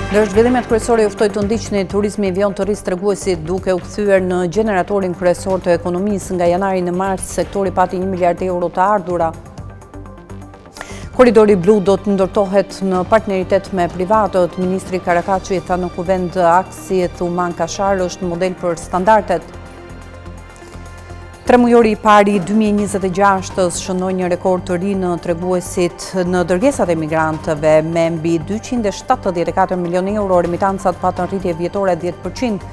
Ndër zhvillimet kryesore juftoi të ndiqni turizmi i vion të ris treguesit duke u kthyer në gjeneratorin kryesor të ekonomisë nga janari në mars, sektori pati 1 miliard euro të ardhura. Koridori blu do të ndërtohet në partneritet me privatët. Ministri Karakaçi tha në kuvend aksi Thuman Kashar është model për standardet. Tremujori i pari i 2026 shënoi një rekord të ri në treguesit në dërgesat e migrantëve me mbi 274 milion euro, remitancat patën rritje vjetore 10%.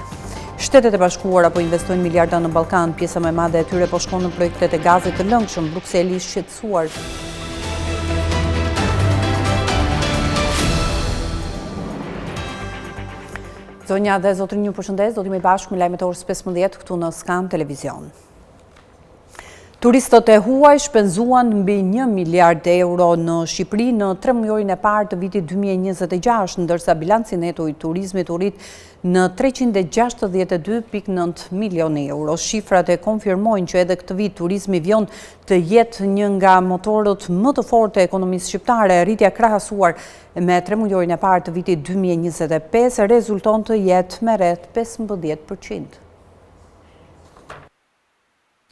Shtetet e Bashkuara po investojnë miliarda në Ballkan, pjesa më e madhe e tyre po shkon në projektet e gazit të lëngshëm, Brukseli i shqetësuar. Zonja dhe zotrinj, ju përshëndes, do të jemi bashkë me lajmet e orës 15 këtu në Skan Televizion. Turistët e huaj shpenzuan mbi 1 miliard euro në Shqipëri në 3 mujorin e parë të vitit 2026, ndërsa bilanci neto i turizmit u rit në 362.9 milion euro. Shifrat e konfirmojnë që edhe këtë vit turizmi vion të jetë një nga motorët më të fortë të ekonomisë shqiptare. Rritja krahasuar me 3 mujorin e parë të vitit 2025 rezulton të jetë me rreth 15%.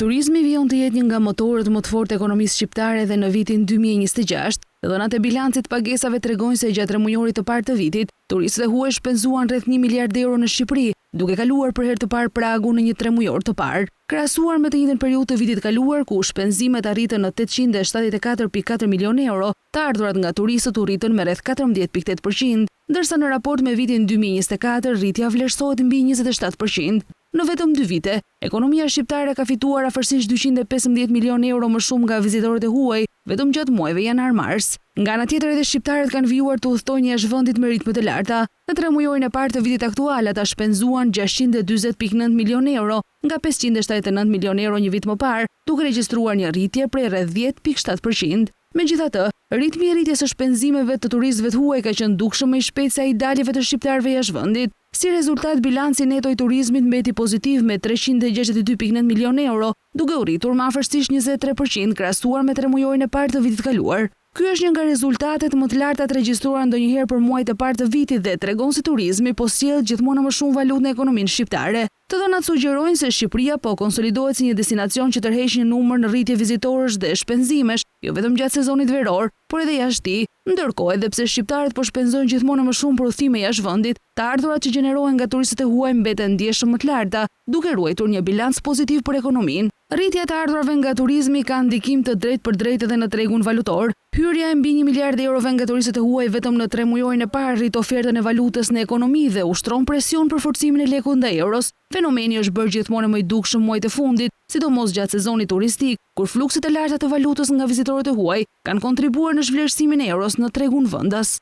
Turizmi vion të jetë një nga motorët më të fortë të ekonomisë shqiptare dhe në vitin 2026, dhënat e bilancit pagesave tregojnë se gjatë 3 mujorit të parë të vitit, turistët e huaj shpenzuan rreth 1 miliard euro në Shqipëri, duke kaluar për herë të parë pragun në një 3 mujor të parë. Krahasuar me të njëjtën periudhë të vitit kaluar, ku shpenzimet arritën në 874.4 milion euro, të ardhurat nga turistët u rritën me rreth 14.8%, ndërsa në raport me vitin 2024 rritja vlerësohet mbi 27%. Në vetëm 2 vite, ekonomia shqiptare ka fituar afërsisht 215 milion euro më shumë nga vizitorët e huaj, vetëm gjatë muajve janar-mars. Nga ana tjetër edhe shqiptarët kanë vijuar të udhtojnë jashtë vendit me ritme të larta. Në 3 mujorin e parë të vitit aktual ata shpenzuan 640.9 milion euro nga 579 milion euro një vit më parë, duke regjistruar një rritje prej rreth 10.7%. Megjithatë, ritmi i rritjes së shpenzimeve të turistëve të huaj ka qenë dukshëm më i shpejtë se ai daljeve të shqiptarëve jashtë vendit. Si rezultat, bilanci neto i turizmit mbeti pozitiv me 362.9 milion euro, duke u rritur me afërsisht 23% krahasuar me 3 mujorin e parë të vitit kaluar. Ky është një nga rezultatet më të larta të regjistruara ndonjëherë për muajt e parë të vitit dhe tregon se turizmi po sjell gjithmonë më shumë valutë në ekonominë shqiptare. Të dhënat sugjerojnë se Shqipëria po konsolidohet si një destinacion që tërheq një numër në rritje vizitorësh dhe shpenzimesh, jo vetëm gjatë sezonit veror, por edhe jashtë tij. Ndërkohë, edhe pse shqiptarët po shpenzojnë gjithmonë më shumë për udhëtime jashtë vendit, të ardhurat që gjenerohen nga turistët e huaj mbeten ndjeshëm më të larta, duke ruajtur një bilanc pozitiv për ekonominë. Rritja e ardhurave nga turizmi ka ndikim të drejtë për drejtë edhe në tregun valutor. Hyrja e mbi 1 miliard eurove nga turistët e huaj vetëm në 3 mujorin e parë rrit ofertën e valutës në ekonomi dhe ushtron presion për forcimin e lekut ndaj euros. Fenomeni është bërë gjithmonë më i dukshëm muajt e fundit, sidomos gjatë sezonit turistik, kur fluksit e larta të valutës nga vizitorët e huaj kanë kontribuar në zhvlerësimin e euros në tregun vendas.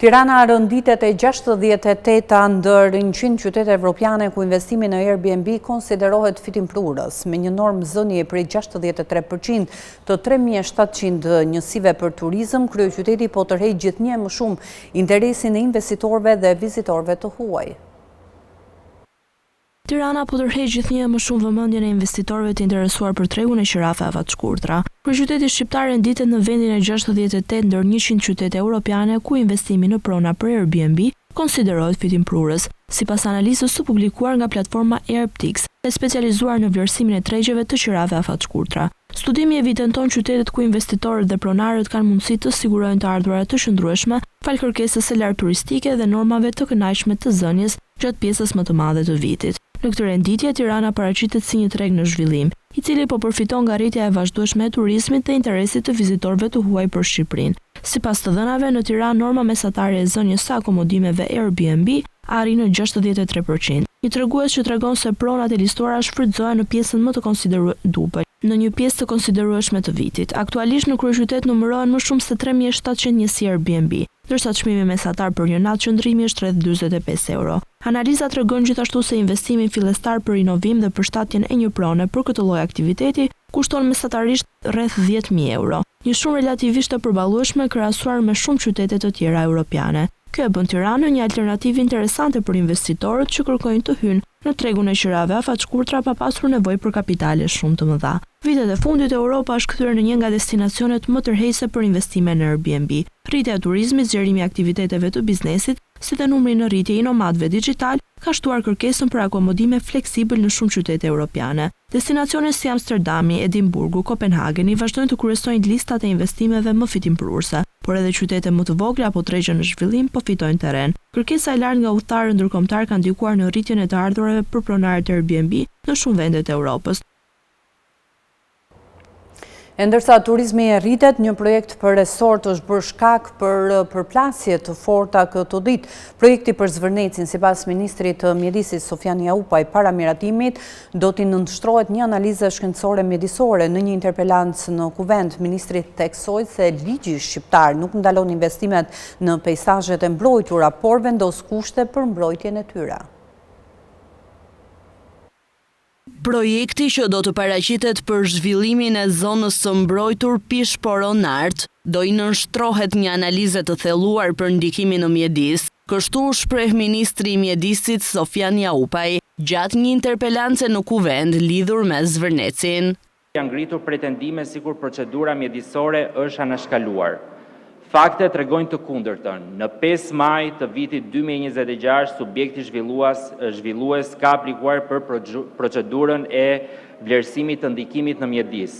Tirana rënditet e 68 ndër 100 qytete evropiane ku investimi në Airbnb konsiderohet fitimprurës, me një normë zënie prej 63% të 3.700 njësive për turizëm, kryeqyteti po tërheq gjithnjë më shumë interesin e investitorëve dhe vizitorëve të huaj. Tirana po tërheq gjithnjë më shumë vëmendjen e investitorëve të interesuar për tregun e qirafeve të shkurtra. Kryeqyteti shqiptar renditet në vendin e 68 ndër 100 qytete europiane ku investimi në prona për Airbnb konsiderohet fitimprurës, sipas analizës së publikuar nga platforma Airbtix, e specializuar në vlerësimin e tregjeve të qirafeve të shkurtra. Studimi evidenton qytetet ku investitorët dhe pronarët kanë mundësi të sigurojnë të ardhurat të shëndrueshme, fal kërkesës së lartë turistike dhe normave të kënaqshme të zënies gjatë pjesës më të madhe të vitit. Në këtë renditje, Tirana paraqitet si një treg në zhvillim, i cili po përfiton nga rritja e vazhdueshme e turizmit dhe interesit të vizitorëve të huaj për Shqipërinë. Sipas të dhënave, në Tiranë norma mesatare e zënies së akomodimeve Airbnb arrin në 63%. Një tregues që tregon se pronat e listuara shfrytëzohen në pjesën më të konsiderueshme në një pjesë të konsiderueshme të vitit. Aktualisht në kryeqytet numërohen më shumë se 3.700 njësi Airbnb, ndërsa çmimi mesatar për një natë qëndrimi është rreth 45 euro. Analiza tregon gjithashtu se investimi fillestar për rinovim dhe përshtatjen e një prone për këtë lloj aktiviteti kushton mesatarisht rreth 10.000 euro, një shumë relativisht të përballueshme krahasuar me shumë qytete të tjera europiane. Kjo e bën Tiranën një alternativë interesante për investitorët që kërkojnë të hyjnë në tregun e qirave afatshkurtra pa pasur nevojë për kapitale shumë të mëdha. Vitet e fundit Europa është kthyer në një nga destinacionet më tërheqëse për investime në Airbnb. rritja e turizmit, zgjerimi i aktiviteteve të biznesit, si dhe numri në rritje i nomadëve digjital, ka shtuar kërkesën për akomodime fleksibël në shumë qytete europiane. Destinacione si Amsterdami, Edimburgu, Kopenhageni vazhdojnë të kryesojnë listat e investimeve më fitimprurse, por edhe qytete më të vogla apo tregje në zhvillim po fitojnë terren. Kërkesa e lartë nga udhëtarët ndërkombëtar ka ndikuar në rritjen e të ardhurave për pronarët e Airbnb në shumë vende të Europës. Ndërsa turizmi rritet, një projekt për resort është bërë shkak për përplasje të forta këtë ditë. Projekti për Zvërnecin, sipas ministrit të mjedisit Sofian Jaupaj para miratimit, do t'i nënshtrohet një analizë shkencore mjedisore. Në një interpelancë në Kuvend, ministri theksoi se ligji shqiptar nuk ndalon investimet në peizazhet e mbrojtura, por vendos kushte për mbrojtjen e tyre. Projekti që do të paraqitet për zhvillimin e zonës së mbrojtur Pish-Poronart do i nënshtrohet një analizë të thelluar për ndikimin në mjedis, kështu shpreh ministri i mjedisit Sofian Jaupaj gjatë një interpelance në Kuvend lidhur me Zvërnecin. Janë ngritur pretendime sikur procedura mjedisore është anashkaluar. Faktet tregojnë të kundërtën. Në 5 maj të vitit 2026, subjekti zhvillues ka aplikuar për procedurën e vlerësimit të ndikimit në mjedis.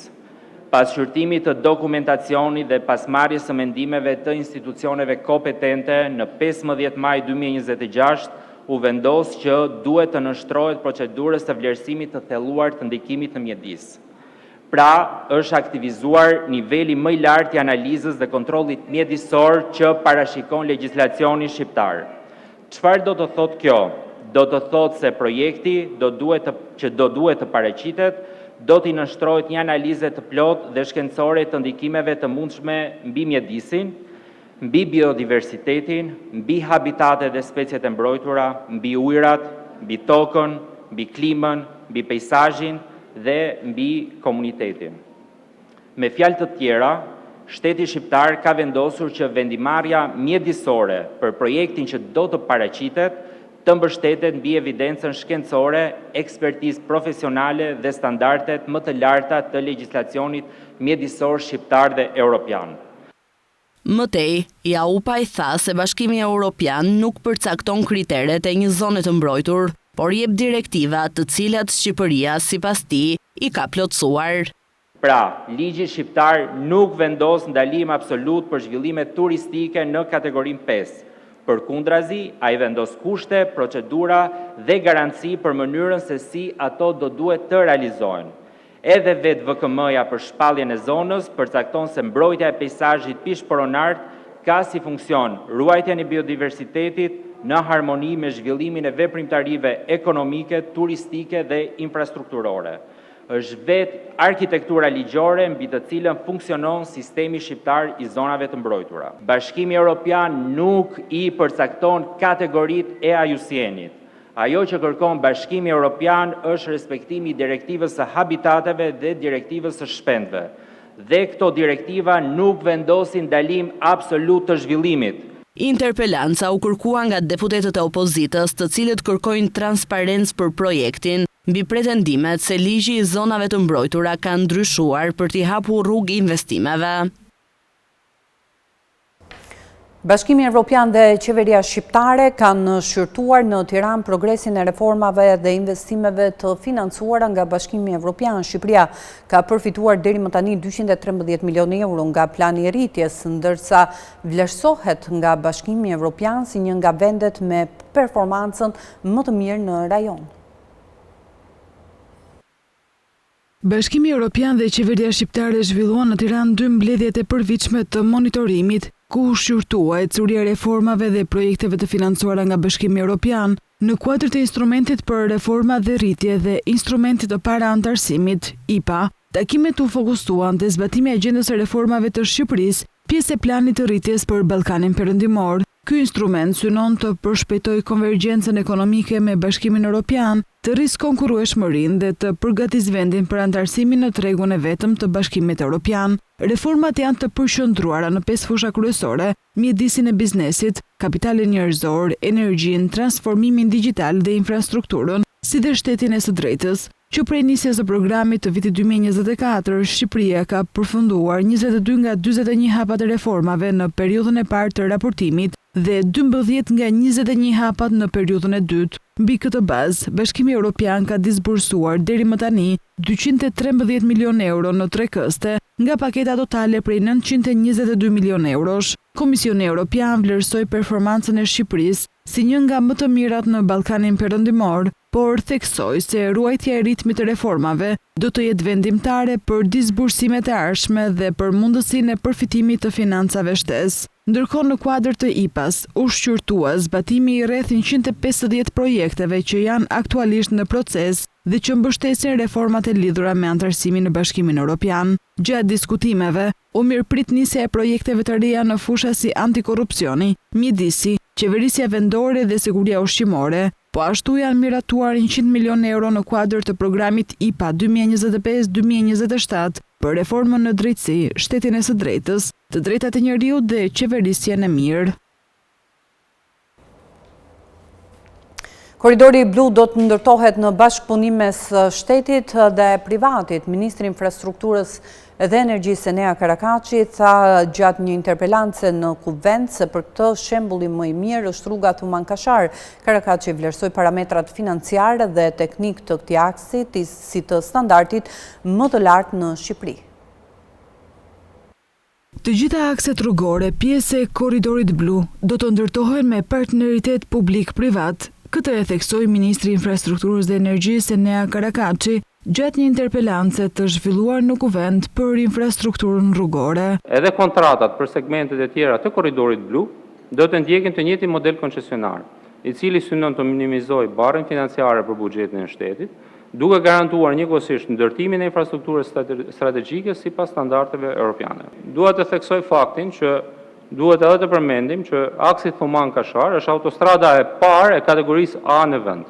Pas shqyrtimit të dokumentacionit dhe pas marrjes së mendimeve të institucioneve kompetente, në 15 maj 2026 u vendos që duhet të nënshtrohet procedurës së vlerësimit të thelluar të ndikimit në mjedis. Pra, është aktivizuar niveli më i lartë i analizës dhe kontrollit mjedisor që parashikon legjislacioni shqiptar. Çfarë do të thotë kjo? Do të thotë se projekti do duhet të paraqitet, do t'i nënshtrohet një analizë të plotë dhe shkencore të ndikimeve të mundshme mbi mjedisin, mbi biodiversitetin, mbi habitatet dhe speciet e mbrojtura, mbi ujërat, mbi tokën, mbi klimën, mbi peizazhin dhe mbi komunitetin. Me fjalë të tjera, shteti shqiptar ka vendosur që vendimarrja mjedisore për projektin që do të paraqitet të mbështetet mbi evidencën shkencore, ekspertizë profesionale dhe standardet më të larta të legjislacionit mjedisor shqiptar dhe europian. Mëtej, Jaupaj tha se Bashkimi Evropian nuk përcakton kriteret e një zone të mbrojtur, por jep direktiva të cilat Shqipëria sipas tij i ka plotësuar. Pra, ligji shqiptar nuk vendos ndalim absolut për zhvillime turistike në kategorinë 5. Përkundrazi, ai vendos kushte, procedura dhe garanci për mënyrën se si ato do duhet të realizohen. Edhe vetë VKM-ja për shpalljen e zonës përcakton se mbrojtja e peizazhit Pish-Poronart ka si funksion ruajtjen e biodiversitetit në harmoni me zhvillimin e veprimtarive ekonomike, turistike dhe infrastrukturore. Është vetë arkitektura ligjore mbi të cilën funksionon sistemi shqiptar i zonave të mbrojtura. Bashkimi Evropian nuk i përcakton kategoritë e IUCN-it. Ajo që kërkon Bashkimi Evropian është respektimi i direktivës së habitateve dhe direktivës së shpendëve. Dhe këto direktiva nuk vendosin ndalim absolut të zhvillimit. Interpelanca u kërkua nga deputetët e opozitës, të cilët kërkojnë transparencë për projektin, mbi pretendimet se ligji i zonave të mbrojtura ka ndryshuar për t'i hapur rrugë investimeve. Bashkimi Evropian dhe qeveria shqiptare kanë shqyrtuar në Tiranë progresin e reformave dhe investimeve të financuara nga Bashkimi Evropian. Shqipëria ka përfituar deri më tani 213 milion euro nga plani i rritjes, ndërsa vlerësohet nga Bashkimi Evropian si një nga vendet me performancën më të mirë në rajon. Bashkimi Evropian dhe qeveria shqiptare zhvilluan në Tiranë 2 mbledhjet e përvitshme të monitorimit, ku shqyrtua e curia reformave dhe projekteve të financuara nga Bashkimi Evropian në kuadër të instrumentit për reforma dhe rritje dhe instrumentit të paraantarësimit, IPA. Takimet u fokusuan te zbatimi i agjendës së reformave të Shqipërisë, pjesë e planit të rritjes për Ballkanin Perëndimor. Ky instrument synon të përshpejtojë konvergjencën ekonomike me Bashkimin Evropian, të rrisë konkurrueshmërinë dhe të përgatisë vendin për antarësimin në tregun e vetëm të Bashkimit Evropian. Reformat janë të përqendruara në 5 fusha kryesore: mjedisin e biznesit, kapitalin njerëzor, energjinë, transformimin digjital dhe infrastrukturën, si dhe shtetin e së drejtës. që prej nisjes së programit të vitit 2024, Shqipëria ka përfunduar 22 nga 41 hapat e reformave në periudhën e parë të raportimit dhe 12 nga 21 hapat në periudhën e dytë. Mbi këtë bazë, Bashkimi Evropian ka disbursuar deri më tani 213 milion euro në 3 këste nga paketa totale prej 922 milion eurosh. Komisioni Evropian vlerësoi performancën e Shqipërisë si një nga më të mirat në Ballkanin Perëndimor, por theksoi se ruajtja e ritmit të reformave do të jetë vendimtare për disbursimet e ardhshme dhe për mundësinë e përfitimit të financave shtesë. Ndërkohë në kuadër të IPA-s, u shqyrtua zbatimi i rreth 150 projekteve që janë aktualisht në proces dhe që mbështesin reformat e lidhura me antarësimin në Bashkimin Evropian. Gjatë diskutimeve, u mirëprit nisja e projekteve të reja në fusha si antikorrupsioni, mjedisi, qeverisja vendore dhe siguria ushqimore, po ashtu janë miratuar 100 milion euro në kuadër të programit IPA 2025-2027 për reformën në drejtësi, shtetin e së drejtës, të drejtat e njeriut dhe qeverisjen e mirë. Korridori blu do të ndërtohet në bashkëpunim mes shtetit dhe privatit. Ministri i Infrastrukturës dhe Energjisë Enea Karakaçi tha gjatë një interpelance në Kuvend se për këtë shembulli më i mirë është rruga Thuman-Kashar. Karakaçi vlerësoi parametrat financiare dhe teknik të këtij aksi si të standardit më të lartë në Shqipëri. Të gjitha akset rrugore, pjesë e korridorit blu, do të ndërtohen me partneritet publik-privat. Këtë e theksoi Ministri i Infrastrukturës dhe Energjisë Enea Karakaçi gjatë një interpelance të zhvilluar në Kuvend për infrastrukturën rrugore. Edhe kontratat për segmentet e tjera të korridorit blu do të ndjekin të njëjtin model koncesionar, i cili synon të minimizojë barrën financiare për buxhetin e shtetit, duke garantuar njëkohësisht ndërtimin e infrastrukturës strategjike sipas standardeve europiane. Dua të theksoj faktin që duhet edhe të përmendim që aksi Thuman-Kashar është autostrada e parë e kategorisë A në vend.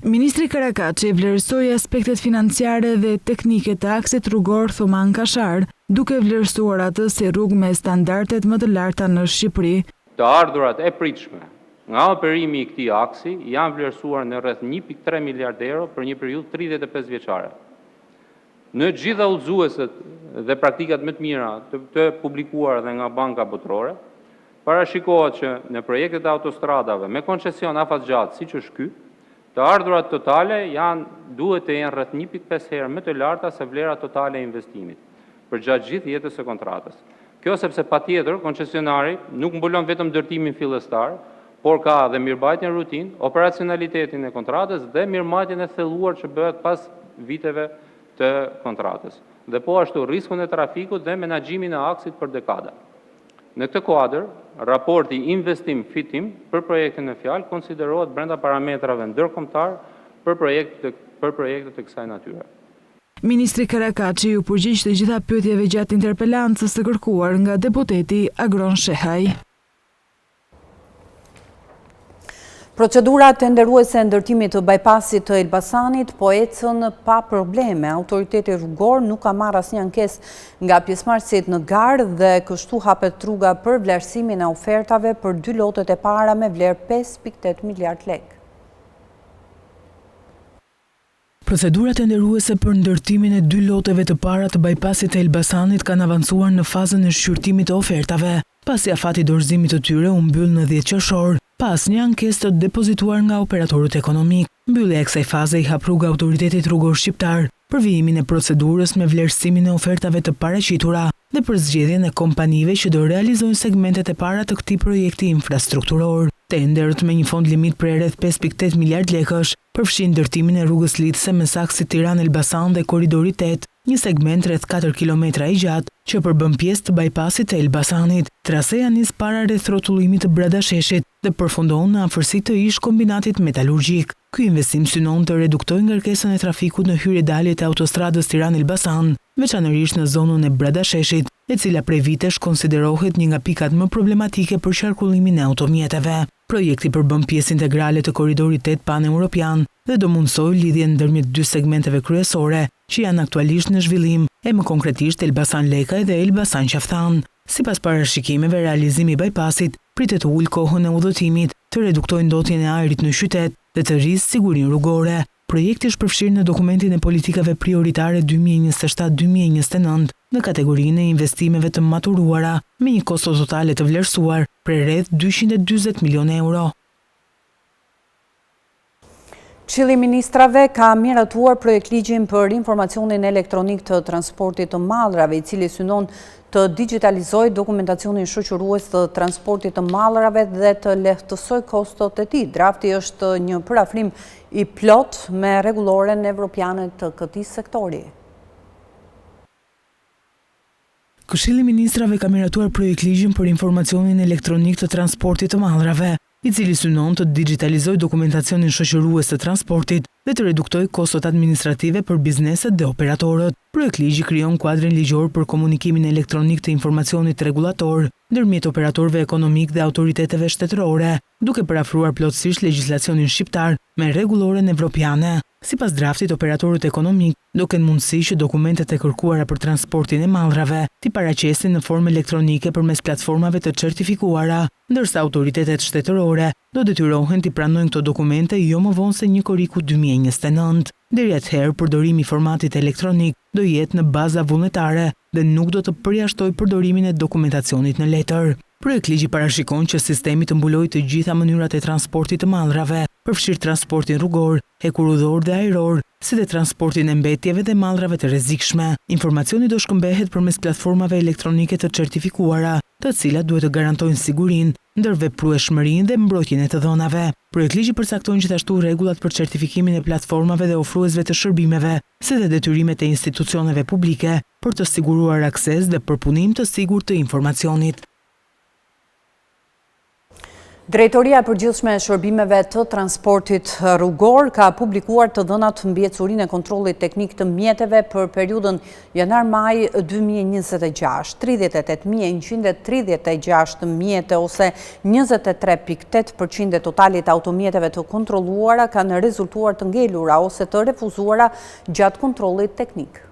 Ministri Karakaçi vlerësoi aspektet financiare dhe teknike të aksit rrugor Thuman-Kashar, duke vlerësuar atë si rrugë me standardet më të larta në Shqipëri. Të ardhurat e pritshme nga operimi i këtij aksi janë vlerësuar në rreth 1.3 miliard euro për një periudhë 35 vjeçare. Në gjitha udhëzueset dhe praktikat më të mira të publikuara dhe nga banka botërore, parashikohet që në projektet e autostradave me koncesion afatgjatë siç është ky, të ardhurat totale duhet të jenë rreth 1.5 herë më të larta se vlera totale e investimit për gjatë gjithë jetës së kontratës. Kjo sepse patjetër koncesionari nuk mbulon vetëm ndërtimin fillestar, por ka dhe mirëmbajtjen rutinë, operacionalitetin e kontratës dhe mirëmbajtjen e thelluar që bëhet pas viteve të kontratës, dhe po ashtu riskun e trafikut dhe menaxhimin e aksit për dekada. Në këtë kuadër, raporti investim-fitim për projektin në fjalë konsiderohet brenda parametrave ndërkombëtar për projekte të kësaj natyre. Ministri Karakaçi u përgjigj të gjitha pyetjeve gjatë interpelancës së kërkuar nga deputeti Agron Shehaj. Procedura tenderuese e ndërtimit të bypassit të Elbasanit po ecën pa probleme. Autoriteti rrugor nuk ka marrë asnjë ankesë nga pjesëmarrësit në garë dhe kështu hapet rruga për vlerësimin e ofertave për 2 lotet e para me vlerë 5.8 miliard lekë. Procedurat tenderuese për ndërtimin e 2 loteve të para të bypassit të Elbasanit kanë avancuar në fazën e shqyrtimit të ofertave, pasi afati dorëzimit të tyre u mbyll në 10 qershor. Pas një ankesë të depozituar nga operatorët ekonomik, mbyllja e kësaj faze i hap rrugë autoritetit rrugor shqiptar për vijimin e procedurës me vlerësimin e ofertave të paraqitura dhe për zgjedhjen e kompanive që do realizojnë segmentet e para të këtij projekti infrastrukturor. Tenderet me një fond limit për rreth 5.8 miliard lekësh përfshin ndërtimin e rrugës lidhëse mes aksit Tiranë-Elbasan dhe korridori 8, një segment rreth 4 kilometra i gjatë që përbën pjesë të bypassit të Elbasanit. Traseja nis para rreth rrotullimit të Bradasheshit dhe përfundon në afërsi të ish kombinatit metalurgjik. Ky investim synon të reduktojë ngarkesën e trafikut në hyrje-dalje të autostradës Tiranë-Elbasan, veçanërisht në zonën e Bradasheshit, e cila prej vitesh konsiderohet një nga pikat më problematike për qarkullimin e automjeteve. Projekti përbën pjesë integrale të korridorit 8 pan-europian dhe do mundsojë lidhjen ndërmjet 2 segmenteve kryesore që janë aktualisht në zhvillim, e më konkretisht Elbasan-Lekaj dhe Elbasan-Qafthan. Sipas parashikimeve, realizimi i bypassit pritet të ulë kohën e udhëtimit, të reduktojë ndotjen e ajrit në qytet dhe të rrisë sigurinë rrugore. Projekti është përfshirë në dokumentin e politikave prioritare 2027-2029 në kategorinë e investimeve të maturuara me një kosto totale të vlerësuar për rreth 240 milionë euro. Këshilli i Ministrave ka miratuar projektligjin për informacionin elektronik të transportit të mallrave, i cili synon të digitalizojë dokumentacionin shoqërues të transportit të mallrave dhe të lehtësojë kostot e tij. Drafti është një parafrim i plot me rregulloren evropiane të këtij sektori. Këshilli i Ministrave ka miratuar projektligjin për informacionin elektronik të transportit të mallrave, i cili synon të digitalizojë dokumentacionin shoqërues të transportit dhe të reduktojë kostot administrative për bizneset dhe operatorët. Projektligji krijon kuadrin ligjor për komunikimin elektronik të informacionit rregullator ndërmjet operatorëve ekonomik dhe autoriteteve shtetërore, duke parafruar plotësisht legjislacionin shqiptar me rregulloren evropiane. Sipas draftit, operatorët ekonomik do kenë mundësi që dokumentet e kërkuara për transportin e mallrave t'i paraqesin në formë elektronike përmes platformave të certifikuara, ndërsa autoritetet shtetërore do detyrohen t'i pranojnë këto dokumente jo më vonë se 1 korriku 2029. Deri atëherë, përdorimi i formatit elektronik do jetë në baza vullnetare dhe nuk do të përjashtojë përdorimin e dokumentacionit në letër. Projektligji parashikon që sistemi të mbulojë të gjitha mënyrat e transportit të mallrave, përfshirë transportin rrugor, hekurudhor dhe ajror, si dhe transportin e mbetjeve dhe mallrave të rrezikshme. Informacioni do shkëmbehet përmes platformave elektronike të certifikuara, të cilat duhet të garantojnë sigurinë, ndërveprueshmërinë dhe mbrojtjen e të dhënave. Projektligji përcakton gjithashtu rregullat për certifikimin e platformave dhe ofruesve të shërbimeve, si dhe detyrimet e institucioneve publike për të siguruar akses dhe përpunim të sigurt të informacionit. Drejtoria e Përgjithshme e Shërbimeve të Transportit Rrugor ka publikuar të dhënat mbi ecurinë e kontrollit teknik të mjeteve për periudhën janar-maj 2026. 38.136 mjete ose 23.8% e totalit automjeteve të kontrolluara kanë rezultuar të ngelura ose të refuzuara gjatë kontrollit teknik.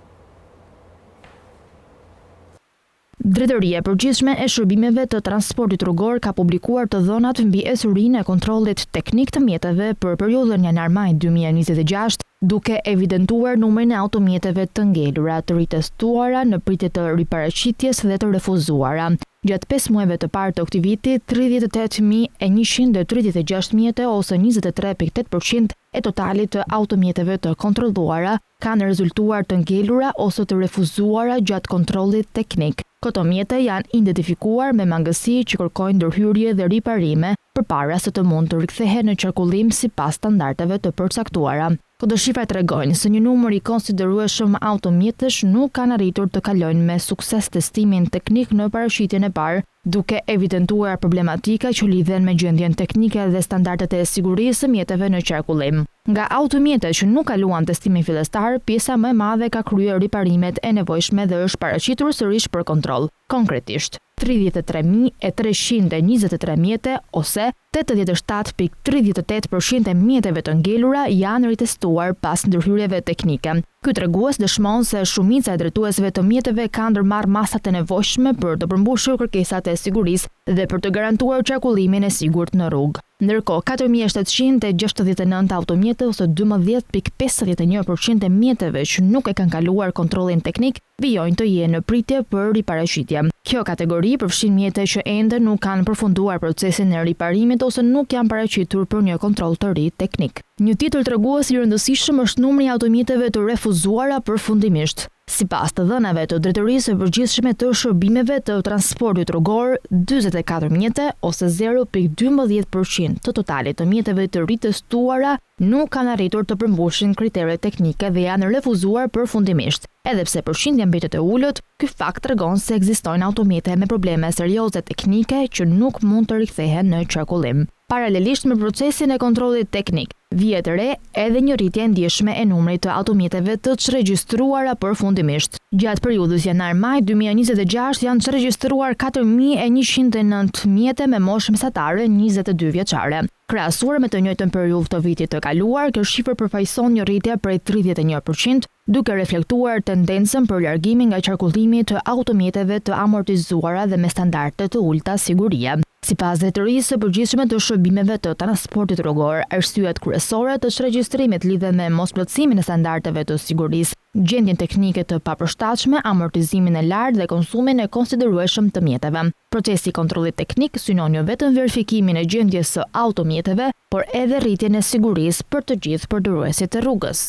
Drejtoria e Përgjithshme e Shërbimeve të Transportit Rrugor ka publikuar të dhënat mbi ecurinë e kontrollit teknik të mjeteve për periudhën janar-maj 2026, duke evidentuar numrin e automjeteve të ngelura, të ritestuara në pritje të riparaqitjes dhe të refuzuara. Gjatë 5 muajve të parë të këtij viti, 38.136 mjete ose 23.8% e totalit të automjeteve të kontrolluara kanë rezultuar të ngelura ose të refuzuara gjatë kontrollit teknik. Këto mjete janë identifikuar me mangësi që kërkojnë ndërhyrje dhe riparime përpara se të mund të rikthehen në qarkullim sipas standardeve të përcaktuara. Këto shifra tregojnë se një numër i konsiderueshëm automjetesh nuk kanë arritur të kalojnë me sukses testimin teknik në parashitjen e parë, duke evidentuar problematika që lidhen me gjendjen teknike dhe standardet e sigurisë së mjeteve në qarkullim. Nga automjetet që nuk kaluan testimin fillestar, pjesa më e madhe ka kryer riparimet e nevojshme dhe është paraqitur sërish për kontroll. Konkretisht, 33.323 mjete ose 87.38% e mjeteve të ngelura janë ritestuar pas ndërhyrjeve teknike. Ky tregues dëshmon se shumica e drejtuesve të mjeteve kanë ndërmarrë masat e nevojshme për të përmbushur kërkesat e sigurisë dhe për të garantuar qarkullimin e sigurt në rrugë. Ndërkohë, 4.769 automjete ose 12.51% e mjeteve që nuk e kanë kaluar kontrollin teknik vijojnë të jenë në pritje për riparaqitje. Kjo kategori përfshin mjete që ende nuk kanë përfunduar procesin e riparimit ose nuk janë paraqitur për një kontroll të ri teknik. Një tjetër tregues i rëndësishëm është numri i automjeteve të refuzuara përfundimisht. Sipas të dhënave të Drejtorisë së Përgjithshme të Shërbimeve të Transportit Rrugor, 44 mjete ose 0.12% të totalit të mjeteve të ritestuara nuk kanë arritur të përmbushin kriteret teknike dhe janë refuzuar përfundimisht. Edhe pse përqindja mbetet e ulët, ky fakt tregon se ekzistojnë automjete me probleme serioze teknike që nuk mund të rikthehen në qarkullim. Paralelisht me procesin e kontrollit teknik, vihet re edhe një rritje ndjeshme e numrit të automjeteve të çregjistruara përfundimisht. Gjatë periudhës janar-maj 2026 janë çregjistruar 4.109 mjete me moshë mesatare 22 vjeçare. Krahasuar me të njëjtën periudhë të vitit të kaluar, kjo shifër përfaqëson një rritje prej 31%, duke reflektuar tendencën për largimin nga qarkullimi të automjeteve të amortizuara dhe me standarde të ulta sigurie. Sipas drejtorisë së përgjithshme të shërbimeve të transportit rrugor, arsyet kryesore të çregjistrimit lidhen me mosplotësimin e standardeve të sigurisë, gjendjen teknike të papërshtatshme, amortizimin e lartë dhe konsumin e konsiderueshëm të mjeteve. Procesi i kontrollit teknik synon jo vetëm verifikimin e gjendjes së automjeteve, por edhe rritjen e sigurisë për të gjithë përdoruesit e rrugës.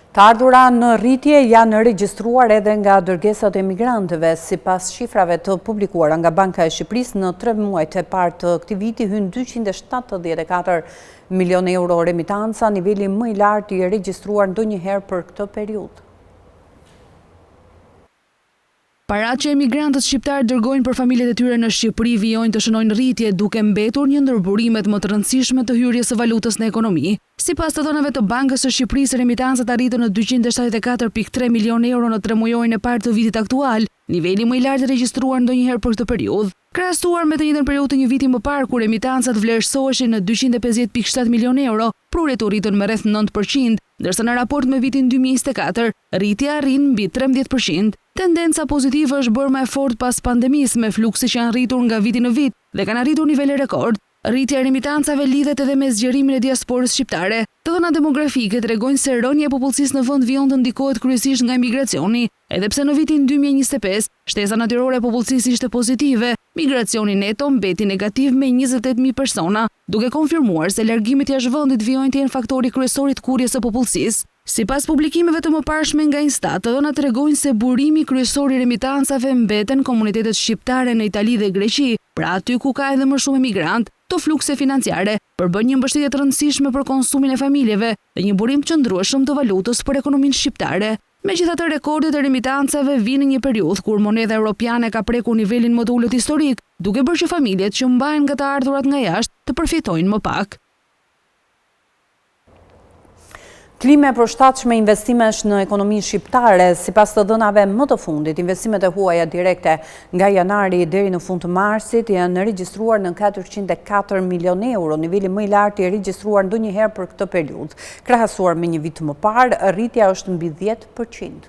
Të ardhura në rritje janë regjistruar edhe nga dërgesat e migrantëve. Sipas shifrave të publikuara nga Banka e Shqipërisë, në 3 muajt e parë të këtij viti hyn 274 milion euro remitanca, niveli më i lartë i regjistruar ndonjëherë për këtë periudhë. Paratë që emigrantët shqiptarë dërgojnë për familjet e tyre në Shqipëri vijojnë të shënojnë rritje, duke mbetur një ndër burimet më të rëndësishme të hyrjes së valutës në ekonomi. Sipas të dhënave të Bankës së Shqipërisë, remitancat arritën në 274.3 milion euro në 3 muajin e parë të vitit aktual, niveli më i lartë i regjistruar ndonjëherë për këtë periudhë. Krahasuar me të njëjtën periudhë të një viti më parë, kur remitancat vlerësoheshin në 250.7 milion euro, prurjet u rritën me rreth 9%, ndërsa në raport me vitin 2024, rritja arrin mbi 13%. Tendenca pozitive është bërë më e fortë pas pandemisë, me fluksi që janë rritur nga viti në vit dhe kanë arritur nivele rekord. Rritja e remitancave lidhet edhe me zgjerimin e diasporës shqiptare. Të dhënat demografike tregojnë se rënja e popullsisë në vend vijon të ndikohet kryesisht nga emigracioni, edhe pse në vitin 2025 shtesa natyrore e popullsisë ishte pozitive, migracioni neto mbeti negativ me 28.000 persona, duke konfirmuar se largimet jashtë vendit vijojnë të jenë faktori kryesor i kurrjes së popullsisë. Sipas publikimeve të mëparshme nga Instat, të dhënat tregojnë se burimi kryesor i remitancave mbeten komunitetet shqiptare në Itali dhe Greqi, pra aty ku ka edhe më shumë emigrant. Të flukse financiare përbën një mbështetje të rëndësishme për konsumin e familjeve dhe një burim qëndrueshëm të valutës për ekonominë shqiptare. Megjithatë, rekordet e remitancave vinë në një periudhë kur monedha europiane ka prekur nivelin më të ulët historik, duke bërë që familjet që mbajnë nga të ardhurat nga jashtë të përfitojnë më pak. Klime përshtatshme investimesh në ekonominë shqiptare. Sipas të dhënave më të fundit, investimet e huaja direkte nga janari deri në fund të marsit janë regjistruar në 404 milion euro, niveli më i lartë i regjistruar ndonjëherë për këtë periudhë. Krahasuar me një vit më parë, rritja është mbi 10%.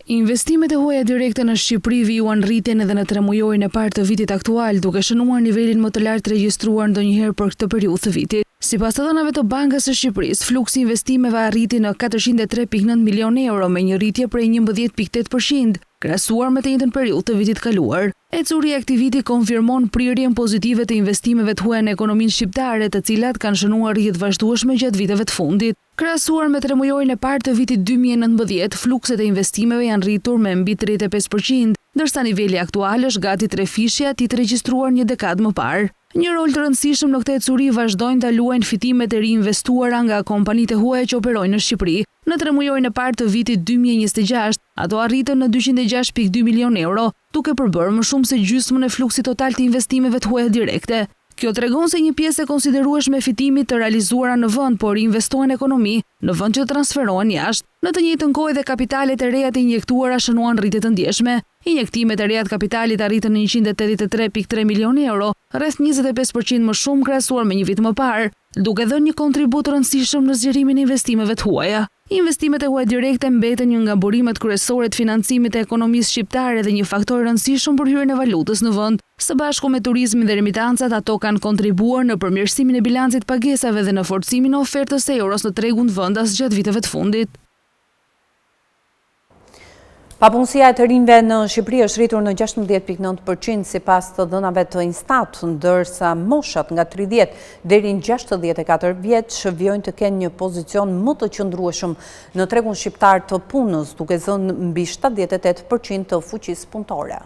Investimet e huaja direkte në Shqipëri vijuan rritjen edhe në 3 muajin e parë të vitit aktual, duke shënuar nivelin më të lartë regjistruar ndonjëherë për këtë periudhë të vitit. Sipas të dhënave të Bankës së Shqipërisë, fluksi investimeve arriti në 403.9 milion euro me një rritje prej 11.8%, krahasuar me të njëjtën periudhë të vitit kaluar. Ecuri i aktiviti konfirmon prirjen pozitive të investimeve të huaja në ekonominë shqiptare, të cilat kanë shënuar rritje të vazhdueshme gjatë viteve të fundit. Krahasuar me 3 muajin e parë të vitit 2019, flukset e investimeve janë rritur me mbi 35%, ndërsa niveli aktual është gati 3 ati të regjistruar një dekadë më parë. Një rol të rëndësishëm në këtë ecuri vazhdojnë ta luajnë fitimet e riinvestuara nga kompanitë e huaja që operojnë në Shqipëri. Në 3 muajin e parë të vitit 2026, ato arritën në 206.2 milion euro, duke përbërë më shumë se gjysmën e fluksit total të investimeve të huaja direkte. Kjo tregon se një pjesë e konsiderueshme e fitimit të realizuara në vend, por investohen në ekonomi, në vend që transferohen jashtë. Në të njëjtën kohë dhe kapitalet e reja të injektuara shënuan rritje të ndjeshme. Injektimet e reja të kapitalit arritën në 183.3 milion euro, rreth 25% më shumë krahasuar me një vit më parë, duke dhënë një kontribut rëndësishëm në zgjerimin e investimeve të huaja. Investimet e huaja direkte mbeten një nga burimet kryesore të financimit të ekonomisë shqiptare dhe një faktor rëndësishëm për hyrjen e valutës në vend. Së bashku me turizmin dhe remitancat, ato kanë kontribuar në përmirësimin e bilancit pagesave dhe në forcimin e ofertës së euros në tregun vendas gjatë viteve të fundit. Papunësia e të rinjve në Shqipëri është rritur në 16.9% sipas të dhënave të Instat, ndërsa moshat nga 30 deri në 64 vjeç vijojnë të kenë një pozicion më të qëndrueshëm në tregun shqiptar të punës, duke zënë mbi 78% të fuqisë punëtore.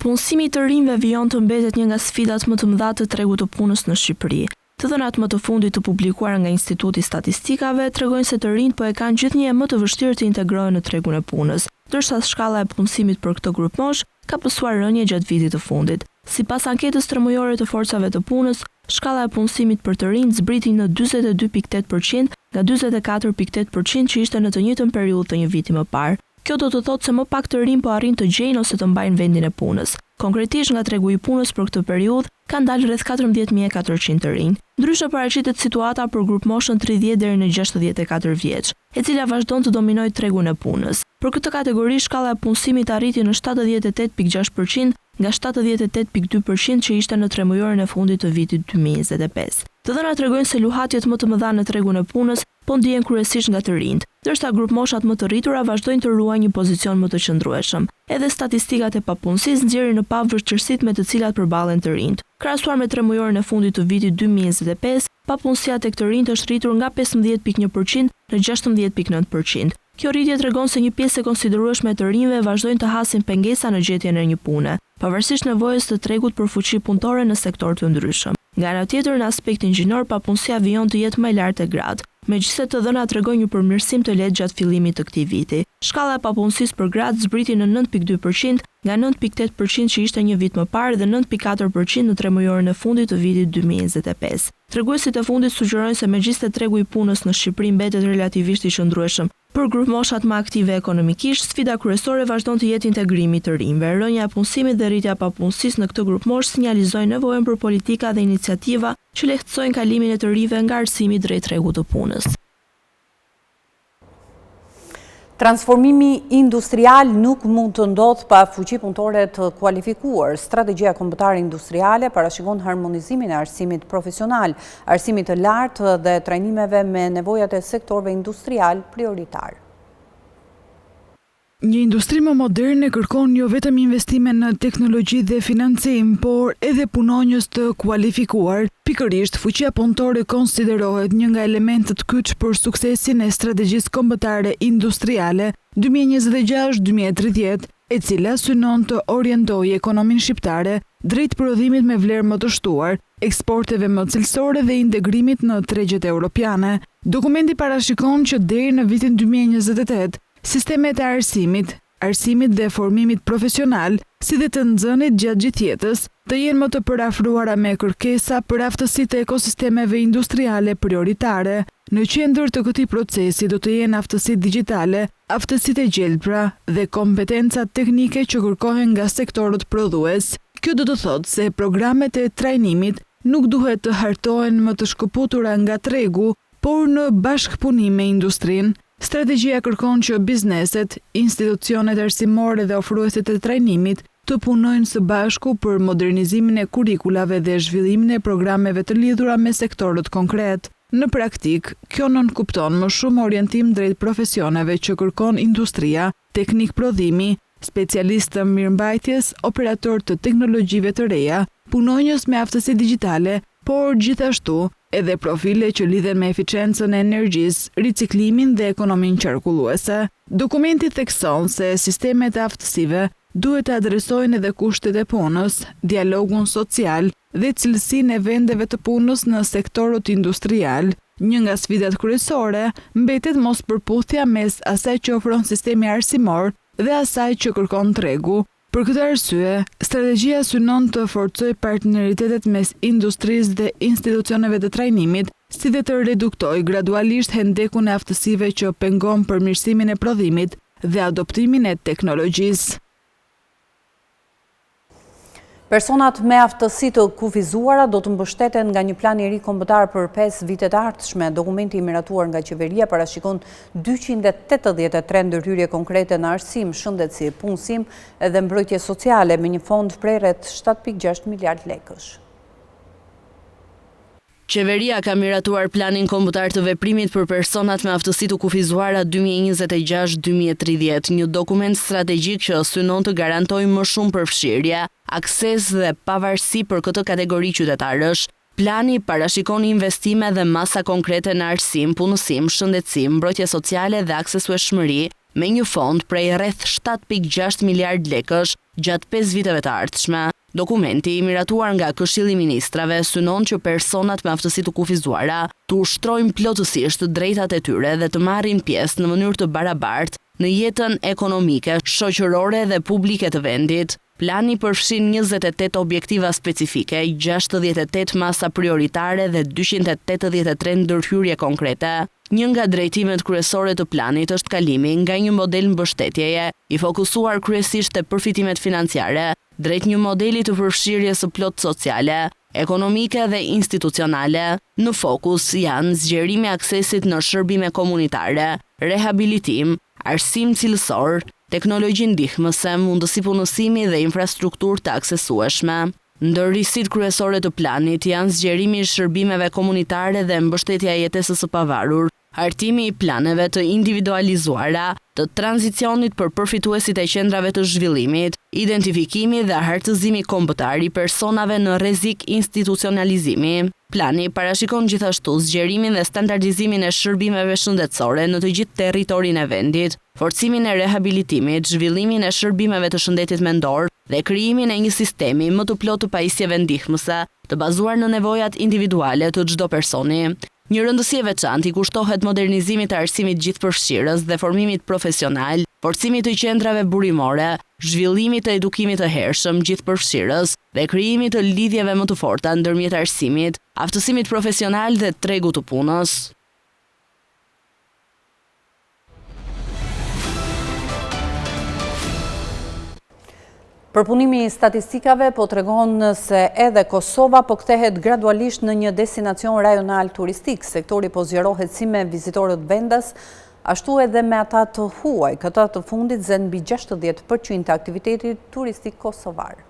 Punësimi i të rinjve vijon të mbetet një nga sfidat më të mëdha të tregut të punës në Shqipëri. Të dhënat më të fundit të publikuar nga Instituti Statistikave tregojnë se të rinjt po e kanë gjithnjë më të vështirë të integrohen në tregun e punës, ndërsa shkalla e punësimit për këtë grup mosh ka pësuar rënje gjatë vitit të fundit. Sipas anketës tremujore të forcave të punës, shkalla e punësimit për të rinjt zbriti në 42.8% nga 44.8% që ishte në të njëjtën periudhë të një viti më parë. Kjo do të thotë se më pak të rinj po arrin të gjejnë ose të mbajnë vendin e punës. Konkretisht nga tregu i punës për këtë periudhë, ka ndalë rreth 14.400 të rinj. Ndryshe paraqitet situata për grup moshën 30 deri në 64 vjeç, e cila vazhdon të dominojë tregun e punës. Për këtë kategori shkalla e punësimit arriti në 78.6% nga 78.2% që ishte në tremujorin e fundit të vitit 2025. Të dhënat tregojnë se luhatjet më të mëdha në tregun e punës po ndihen kryesisht nga të rinjt, ndërsa grupmoshat më të rritura vazhdojnë të ruajnë një pozicion më të qëndrueshëm. Edhe statistikat e papunësisë nxjerrin në pavërtetësitë me të cilat përballen të rinjt. Krahasuar me tremujorin e fundit të vitit 2025, papunësia tek të rinjt është rritur nga 15.1% në 16.9%. Kjo rritje tregon se një pjesë e konsiderueshme e të rinjve vazhdojnë të hasin pengesa në gjetjen e një pune, pavarësisht nevojës të tregut për fuqi punëtore në sektor të ndryshëm. Nga ana tjetër, në aspektin gjinor, papunësia vijon të jetë më e lartë e gradë, megjithëse të dhënat tregojnë një përmirësim të lehtë gjatë fillimit të këtij viti. Shkalla e papunësisë për gradë zbriti në 9.2% nga 9.8% që ishte një vit më parë dhe 9.4% në tremujorin e fundit të vitit 2025. Treguesit e fundit sugjerojnë se megjithëse tregu i punës në Shqipëri mbetet relativisht i qëndrueshëm, për grupmoshat më aktive ekonomikisht, sfida kryesore vazhdon të jetë integrimi të rinjve. Rënja e punësimit dhe rritja e papunësisë në këtë grupmosh sinjalizojnë nevojën për politika dhe iniciativa që lehtësojnë kalimin e të rinjve nga arsimi drejt tregut të punës. Transformimi industrial nuk mund të ndodhë pa fuqi punëtore të kualifikuar. Strategjia kombëtare industriale parashikon harmonizimin e arsimit profesional, arsimit të lartë dhe trajnimeve me nevojat e sektorëve industrial prioritar. Një industri më moderne kërkon jo vetëm investime në teknologji dhe financim, por edhe punonjës të kualifikuar. Pikërisht, fuqia punëtore konsiderohet një nga elementët kyç për suksesin e strategjisë kombëtare industriale 2026-2030, e cila synon të orientojë ekonominë shqiptare drejt prodhimit me vlerë më të shtuar, eksporteve më cilësore dhe integrimit në tregjet europiane. Dokumenti parashikon që deri në vitin 2028 sistemet e arsimit dhe formimit profesional, si dhe të nxënit gjatë gjithë jetës, të jenë më të përafruara me kërkesa për aftësitë e ekosistemeve industriale prioritare. Në qendër të këtij procesi do të jenë aftësitë digjitale, aftësitë e gjelbra dhe kompetencat teknike që kërkohen nga sektorët prodhues. Kjo do të thotë se programet e trajnimit nuk duhet të hartohen më të shkëputura nga tregu, por në bashkëpunim me industrinë. Strategjia kërkon që bizneset, institucionet arsimore dhe ofruesit e trajnimit të punojnë së bashku për modernizimin e kurikulave dhe zhvillimin e programeve të lidhura me sektorët konkret. Në praktik, kjo nënkupton më shumë orientim drejt profesioneve që kërkon industria, teknik prodhimi, specialist të mirëmbajtjes, operator të teknologjive të reja, punonjës me aftësi digjitale, por gjithashtu edhe profile që lidhen me eficiencën e energjisë, riciklimin dhe ekonominë qarkulluese. Dokumenti thekson se sistemet e aftësive duhet të adresojnë edhe kushtet e punës, dialogun social dhe cilësinë e vendeve të punës në sektorët industrial. Një nga sfidat kryesore mbetet mospërputhja mes asaj që ofron sistemi arsimor dhe asaj që kërkon tregu. Për këtë arsye, strategjia synon të forcojë partneritetet mes industrisë dhe institucioneve të trajnimit, si dhe të reduktojë gradualisht hendekun e aftësive që pengon përmirësimin e prodhimit dhe adoptimin e teknologjisë. Personat me aftësi të kufizuara do të mbështeten nga një plan i ri kombëtar për 5 vitet e ardhshme. Dokumenti i miratuar nga qeveria parashikon 283 ndërhyrje konkrete në arsim, shëndetësi, punësim dhe mbrojtje sociale me një fond prej rreth 7.6 miliard lekësh. Qeveria ka miratuar planin kombëtar të veprimit për personat me aftësi të kufizuara 2026-2030, një dokument strategjik që synon të garantojë më shumë përfshirje, akses dhe pavarësi për këtë kategori qytetarësh. Plani parashikon investime dhe masa konkrete në arsim, punësim, shëndetësi, mbrojtje sociale dhe aksesueshmëri me një fond prej rreth 7.6 miliard lekësh gjatë 5 viteve të ardhshme. Dokumenti i miratuar nga Këshilli i Ministrave synon që personat me aftësi të kufizuara të ushtrojnë plotësisht drejtat e tyre dhe të marrin pjesë në mënyrë të barabartë në jetën ekonomike, shoqërore dhe publike të vendit. Plani përfshin 28 objektiva specifike, 68 masa prioritare dhe 283 ndërhyrje konkrete. Një nga drejtimet kryesore të planit është kalimi nga një model mbështetjeje i fokusuar kryesisht te përfitimet financiare drejt një modeli të përfshirjes së plot sociale, ekonomike dhe institucionale. Në fokus janë zgjerimi i aksesit në shërbime komunitare, rehabilitim, arsim cilësor, teknologji ndihmëse, mundësi punësimi dhe infrastrukturë të aksesueshme. Ndër risitë kryesore të planit janë zgjerimi i shërbimeve komunitare dhe mbështetja e jetesës së pavarur, hartimi i planeve të individualizuara, të tranzicionit për përfituesit e qendrave të zhvillimit, identifikimi dhe hartëzimi kombëtar i personave në rrezik institucionalizimi. Plani parashikon gjithashtu zgjerimin dhe standardizimin e shërbimeve shëndetësore në të gjithë territorin e vendit, forcimin e rehabilitimit, zhvillimin e shërbimeve të shëndetit mendor dhe krijimin e një sistemi më të plotë të pajisjeve ndihmëse, të bazuar në nevojat individuale të çdo personi. Një rëndësi e veçantë i kushtohet modernizimit të arsimit gjithëpërfshirës dhe formimit profesional, forcimit të qendrave burimore, zhvillimit të edukimit të hershëm gjithëpërfshirës dhe krijimit të lidhjeve më të forta ndërmjet arsimit, aftësimit profesional dhe tregut të punës. Përpunimi i statistikave po tregon se edhe Kosova po kthehet gradualisht në një destinacion rajonal turistik. Sektori po zgjerohet si me vizitorët vendas, ashtu edhe me ata të huaj. Këta të fundit zën mbi 60% të aktivitetit turistik kosovar.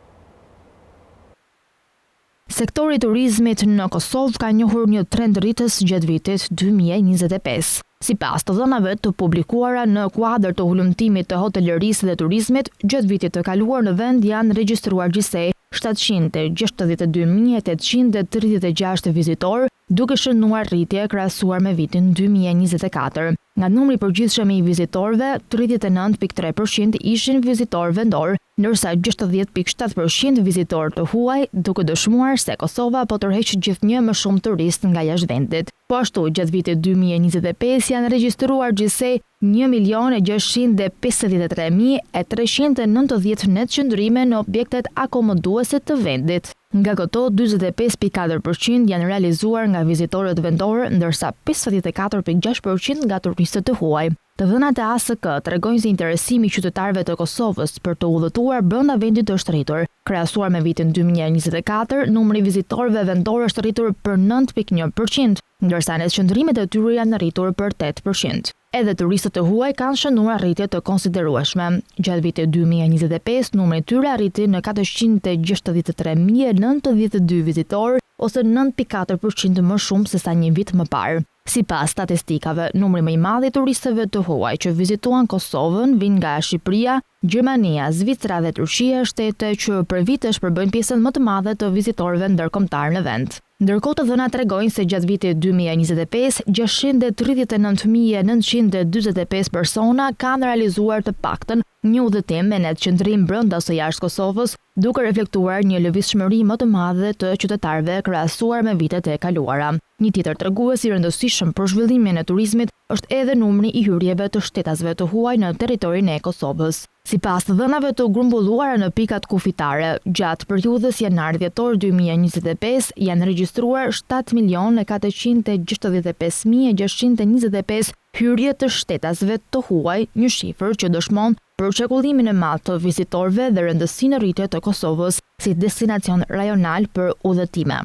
Sektori i turizmit në Kosovë ka njohur një trend rritës gjatë vitit 2025. Sipas të dhënave të publikuara në kuadër të ulëmtimit të hotelërisë dhe turizmit, gjatë vitit të kaluar në vend janë regjistruar gjithsej 762.836 vizitorë, duke shënuar rritje krahasuar me vitin 2024. Nga numri i përgjithshëm i vizitorëve, 39.3% ishin vizitorë vendor, ndërsa 60.7% vizitorë të huaj, duke dëshmuar se Kosova po tërheq gjithnjë më shumë turist nga jashtë vendit. Po ashtu, gjatë vitit 2025 janë regjistruar gjithsej 1.653.390 net qëndrime në objektet akomoduese të vendit. Nga këto, 45.4% janë realizuar nga vizitorët vendorë, ndërsa 54.6% nga turistët të huaj. Të dhënat e ASK tregojnë se interesimi i qytetarëve të Kosovës për të udhëtuar brenda vendit është rritur. Krahasuar me vitin 2024, numri i vizitorëve vendor është rritur për 9.1%, ndërsa net qëndrimet e tyre janë rritur për 8%. Edhe turistët të huaj kanë shënuar rritje të konsiderueshme. Gjatë vitit 2025, numri i tyre arriti në 463.092 vizitorë, ose 9.4% më shumë se sa një vit më parë. Sipas statistikave, numri më i madh i turistëve të huaj që vizituan Kosovën vijnë nga Shqipëria, Gjermania, Zvicra dhe Turqia, shtete që për vitesh përbëjnë pjesën më të madhe të vizitorëve ndërkombëtar në vend. Ndërkohë të dhënat tregojnë se gjatë vitit 2025, 639.945 persona kanë realizuar të paktën një udhëtim me net qëndrim brenda ose jashtë Kosovës, duke reflektuar një lëvizshmëri më të madhe të qytetarëve krahasuar me vitet e kaluara. Një tjetër tregues i rëndësishëm për zhvillimin e turizmit është edhe numri i hyrjeve të shtetasve të huaj në territorin e Kosovës. Sipas të dhënave të grumbulluara në pikat kufitare, gjatë periudhës janar-dhjetor 2025 janë regjistruar 7.465.625 hyrje të shtetasve të huaj, një shifër që dëshmon për çarkullimin e madh të vizitorëve dhe rëndësinë e rritjes të Kosovës si destinacion rajonal për udhëtime.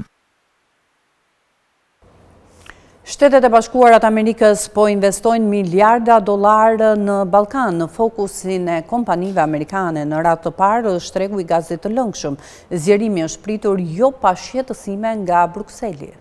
Shtetet e Bashkuarat Amerikës po investojnë miliarda dollarë në Ballkan, në fokusin e kompanive amerikane. Në radhë të parë është tregu i gazit të lëngshëm. Zgjerimi është pritur jo pa shqetësime nga Brukseli.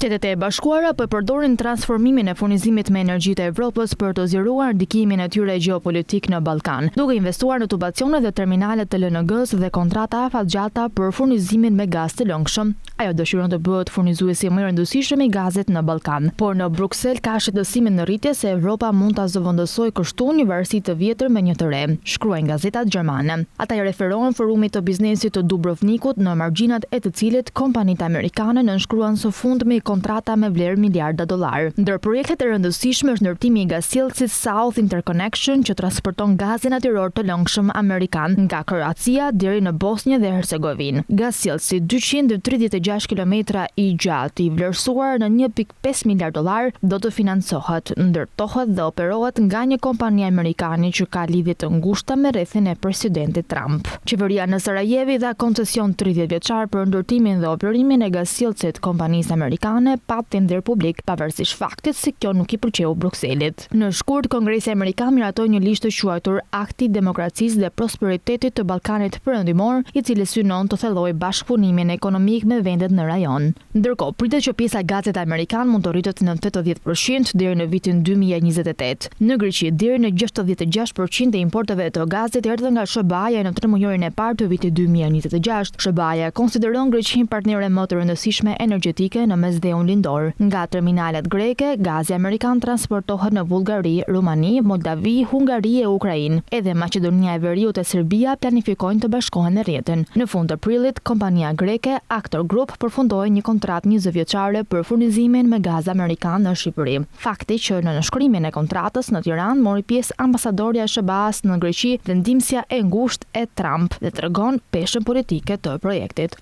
Shtetet e Bashkuara po përdorin transformimin e furnizimit me energji të Evropës për të zgjeruar ndikimin e tyre gjeopolitik në Ballkan, duke investuar në tubacione dhe terminale të LNG-s dhe kontrata afatgjata për furnizimin me gaz të lëngshëm. Ajo dëshiron të bëhet furnizuesi më i rëndësishëm i gazit në Ballkan, por në Bruksel ka shqetësimin në rritje se Evropa mund ta zëvendësojë kështu një varësi të vjetër me një të re, shkruajnë gazetat gjermane. Ata i referohen forumit të biznesit të Dubrovnikut, në margjinat e të cilit kompanitë amerikane nënshkruan së fundmi kontrata me vlerë miliarda dollar. Ndër projektet e rëndësishme është ndërtimi i gasjellësit South Interconnection që transporton gazin natyror të lëngshëm amerikan nga Kroacia deri në Bosnjë dhe Hercegovinë. Gasjellësi 236 kilometra i gjatë, i vlerësuar në 1.5 miliard dollar, do të financohet, ndërtohet dhe operohet nga një kompani amerikane që ka lidhje të ngushta me rrethin e presidentit Trump. Qeveria në Sarajevi dha koncesion 30 vjeçar për ndërtimin dhe operimin e gasjellësit kompanisë amerikane pa tender publik, pavarësisht faktit se kjo nuk i pëlqeu Brukselit. Në shkurt, Kongresi amerikan miratoi një listë të quajtur Akti i Demokracisë dhe Prosperitetit të Ballkanit Perëndimor, i cili synon të thellojë bashkëpunimin ekonomik me vendet në rajon. Ndërkohë, pritet që pjesa e gazit amerikan mund të rritet në 80% deri në vitin 2028. Në Greqi, deri në 66% e importeve të gazit erdhën nga SBA-ja në 3 mujorin e parë të vitit 2026. SBA-ja konsideron Greqinë partnere më të rëndësishme energjetike në mesdheun lindor. Nga terminalet greke, gazi amerikan transportohet në Bullgari, Rumani, Moldavi, Hungari e Ukrainë. Edhe Maqedonia e Veriut e Serbia planifikojnë të bashkohen në rrjetin. Në fund të prillit, kompania greke Aktor Group përfundoi një kontratë 20 vjeçare për furnizimin me gaz amerikan në Shqipëri. Fakti që në nënshkrimin e kontratës në Tiranë mori pjesë ambasadorja e SBA-s në Greqi dhe ndihmësja e ngushtë e Trump dhe tregon peshën politike të projektit.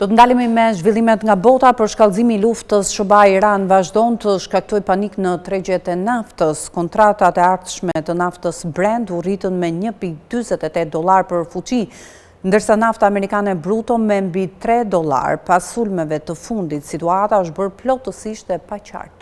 Do të ndalemi me zhvillimet nga bota për shkallëzimi i luftës SBA-Iran vazhdon të shkaktoj panik në tregjet e naftës. Kontratat e ardhshme të naftës Brent u rritën me $1.48 për fuqi, ndërsa nafta amerikane bruto me mbi $3. Pas sulmeve të fundit, situata është bërë plotësisht e paqartë.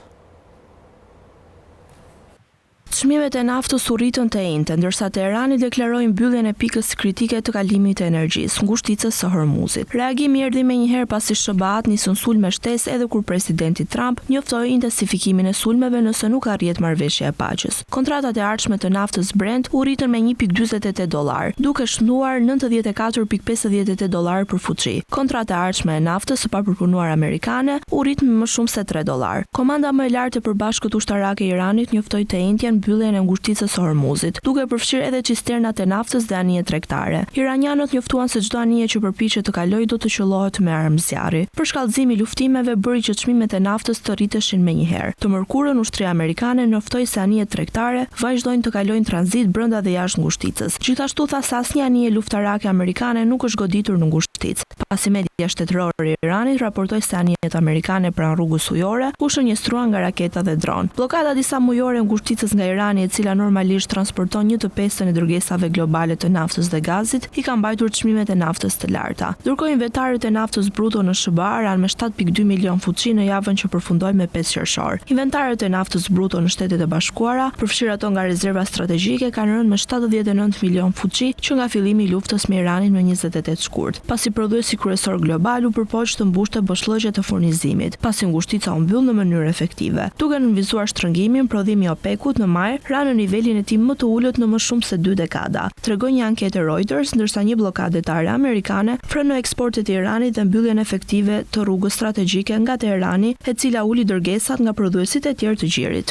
Çmimet e naftës u rritën të njëjtë, ndërsa Teherani deklaroi mbylljen e pikës kritike të kalimit të energjisë, ngushticës së Hormuzit. Reagimi erdhi menjëherë pasi SBA-t nisën sulme shtesë edhe kur presidenti Trump njoftoi intensifikimin e sulmeve nëse nuk arrihet marrëveshja e paqes. Kontratat e ardhshme të naftës Brent u rritën me $1.48, duke shënuar $94.58 për fuqi. Kontrata e ardhshme e naftës së papërpunuar amerikane u rrit me më shumë se $3. Komanda më e lartë e Përbashkët Ushtarake e Iranit njoftoi të njëjtën mbylljen e ngushticës së Hormuzit, duke përfshirë edhe cisternat e naftës dhe anijet tregtare. Iranianët njoftuan se çdo anije që përpiqet të kalojë do të qellohet me armë zjarri. Për shkallëzimi i luftimeve bëri që çmimet e naftës të rriteshin menjëherë. Të mërkurën ushtria amerikane njoftoi se anijet tregtare vazhdojnë të kalojnë tranzit brenda dhe jashtë ngushticës. Gjithashtu tha se asnjë anije luftarake amerikane nuk është goditur në ngushticë. Pasi media shtetërore e Iranit raportoi se anijet amerikane pranë rrugës ujore u shënjestruan nga raketa dhe dron. Bllokada disa mujore ngushticës nga Irani, e cila normalisht transporton 1/5 e dërgesave globale të naftës dhe gazit, i ka mbajtur çmimet e naftës të larta. Ndërkohë inventarët e naftës bruto në SBA ranë me 7.2 milion fuqi në javën që përfundoi me 5 qershor. Inventarët e naftës bruto në Shtetet e Bashkuara, përfshirë ato nga rezerva strategjike, kanë rënë me 79 milion fuqi që nga fillimi i luftës me Iranin në 28 shkurt. Pasi prodhuesi kryesor global u përpoq të mbushte boshllëqet e furnizimit, pasi ngushtica u mbyll në mënyrë efektive. Duke nënvizuar shtrëngimin, prodhimi i OPEC-ut në maj ra në nivelin e tij më të ulët në më shumë se 2 dekada. Tregon një anketë Reuters, ndërsa një bllokadë detare amerikane frenoi eksportet e Iranit dhe mbylljen efektive të rrugës strategjike nga Teherani, e cila uli dërgesat nga prodhuesit e tjerë të gjirit.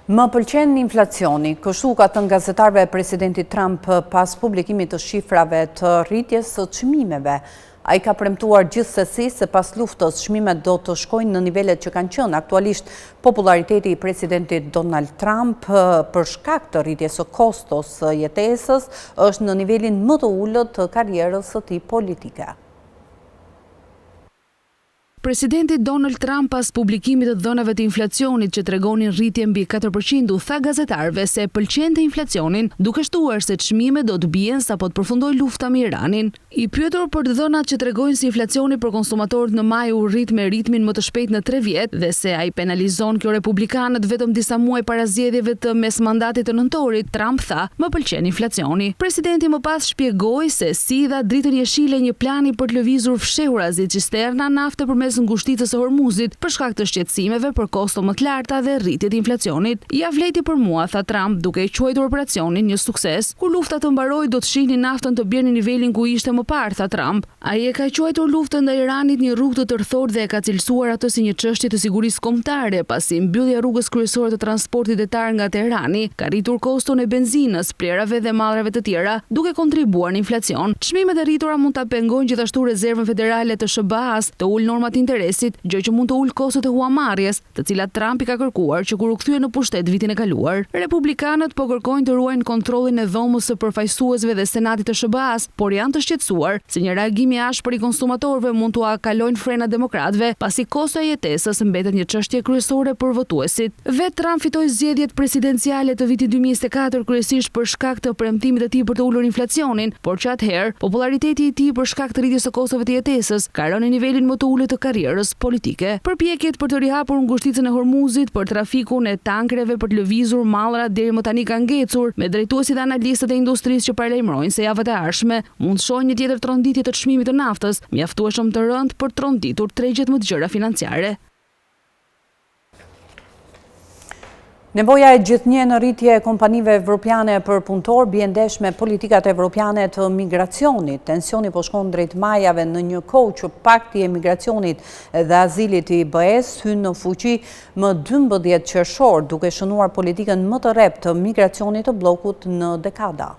Më pëlqen inflacioni, kështu ka thënë gazetarëve presidenti Trump pas publikimit të shifrave të rritjes së çmimeve. Ai ka premtuar gjithsesi se pas luftës çmimet do të shkojnë në nivelet që kanë qenë aktualisht. Populariteti i presidentit Donald Trump për shkak të rritjes së kostos së jetesës është në nivelin më të ulët të karrierës së tij politike. Presidenti Donald Trump pas publikimit të dhënave të inflacionit që tregonin rritje mbi 4%, u tha gazetarëve se pëlqente inflacionin, duke shtuar se çmimet do të bien sapo të përfundojë lufta me Iranin. I pyetur për dhënat që tregojnë se inflacioni për konsumatorët në maj u rrit me ritmin më të shpejt në 3 vjet dhe se ai penalizon kjo republikanët vetëm disa muaj para zgjedhjeve të mesmandatit të nëntorit, Trump tha, "Më pëlqen inflacioni." Presidenti më pas shpjegoi se si dha dritën jeshile një plani për të lëvizur fshehurazi cisterna nafte përmes përmes ngushticës së Hormuzit për shkak të shqetësimeve për kosto më të larta dhe rritjet e inflacionit. Ja vleti për mua, tha Trump, duke i quajtur operacionin një sukses. Kur lufta të mbarojë, do të shihni naftën të bjerë në nivelin ku ishte më parë, tha Trump. Ai e ka quajtur luftën ndaj Iranit një rrugë të tërthor dhe e ka cilësuar atë si një çështje të sigurisë kombëtare, pasi mbyllja rrugës kryesore të transportit detar nga Teherani ka rritur koston e benzinës, plerave dhe mallrave të tjera, duke kontribuar në inflacion. Çmimet e rritura mund ta pengojnë gjithashtu rezervën federale të SBA-s të ul normat e interesit, gjë që mund të ul kostot e huamarrjes, të cilat Trump i ka kërkuar që kur u kthye në pushtet vitin e kaluar. Republikanët po kërkojnë të ruajnë kontrollin e dhomës së përfaqësuesve dhe senatit të SBA-s, por janë të shqetësuar se një reagim i ashpër i konsumatorëve mund t'u kalojnë frenat demokratëve, pasi kosto e jetesës mbetet një çështje kryesore për votuesit. Vetë Trump fitoi zgjedhjet presidenciale të vitit 2024 kryesisht për shkak të premtimit të tij për të ulur inflacionin, por që atëherë populariteti i tij për shkak të rritjes së kostove të jetesës ka rënë në nivelin më të ulët të karrierës politike. Përpjekjet për të rihapur ngushticën e Hormuzit për trafikun e tankereve për të lëvizur mallra deri më tani ka ngecur, me drejtuesit dhe analistët e industrisë që paralajmërojnë se javët e ardhshme mund shohim një tjetër tronditje të çmimit të naftës, mjaftueshëm të rënd për tronditur tregjet më të gjëra financiare. Nevoja e gjithnjë në rritje e kompanive evropiane për punëtor bie ndesh me politikat evropiane të migracionit. Tensioni po shkon drejt majave në një kohë që Pakti i Migracionit dhe Azilit i BE-s hyn në fuqi më 12 qershor, duke shënuar politikën më të rreptë të migracionit të bllokut në dekada.